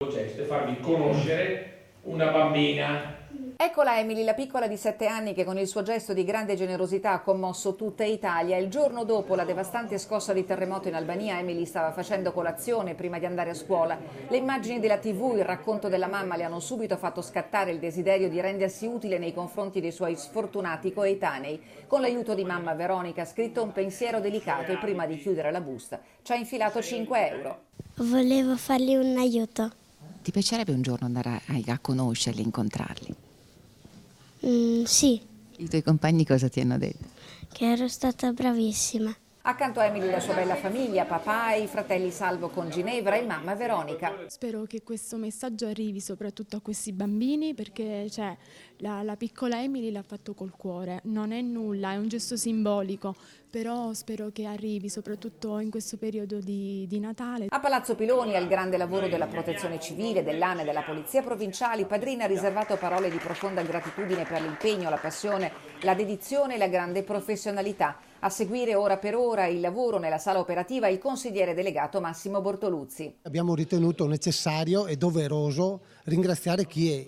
gesto e farvi conoscere una bambina. Eccola Emily, la piccola di 7 anni che con il suo gesto di grande generosità ha commosso tutta Italia. Il giorno dopo la devastante scossa di terremoto in Albania, Emily stava facendo colazione prima di andare a scuola. Le immagini della TV, il racconto della mamma le hanno subito fatto scattare il desiderio di rendersi utile nei confronti dei suoi sfortunati coetanei. Con l'aiuto di mamma Veronica ha scritto un pensiero delicato e prima di chiudere la busta ci ha infilato 5 euro. Volevo fargli un aiuto. Ti piacerebbe un giorno andare a conoscerli, incontrarli? Sì, I tuoi compagni cosa ti hanno detto? che ero stata bravissima. Accanto a Emily la sua bella famiglia, papà e i fratelli Salvo con Ginevra e mamma Veronica. Spero che questo messaggio arrivi soprattutto a questi bambini perché la piccola Emily l'ha fatto col cuore, non è nulla, è un gesto simbolico, però spero che arrivi soprattutto in questo periodo di Natale. A Palazzo Piloni, al grande lavoro della Protezione Civile, dell'ANE e della Polizia Provinciali, Padrina ha riservato parole di profonda gratitudine per l'impegno, la passione, la dedizione e la grande professionalità. A seguire ora per ora il lavoro nella sala operativa il consigliere delegato Massimo Bortoluzzi. Abbiamo ritenuto necessario e doveroso ringraziare chi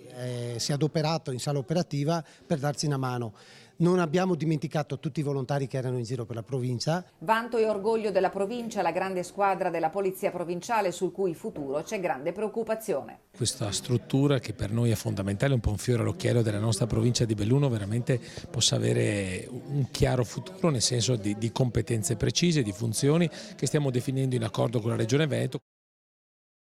si è adoperato in sala operativa per darci una mano. Non abbiamo dimenticato tutti i volontari che erano in giro per la provincia. Vanto e orgoglio della provincia, la grande squadra della Polizia Provinciale sul cui futuro c'è grande preoccupazione. Questa struttura che per noi è fondamentale, un po' un fiore all'occhiello della nostra provincia di Belluno, veramente possa avere un chiaro futuro nel senso di competenze precise, di funzioni che stiamo definendo in accordo con la Regione Veneto.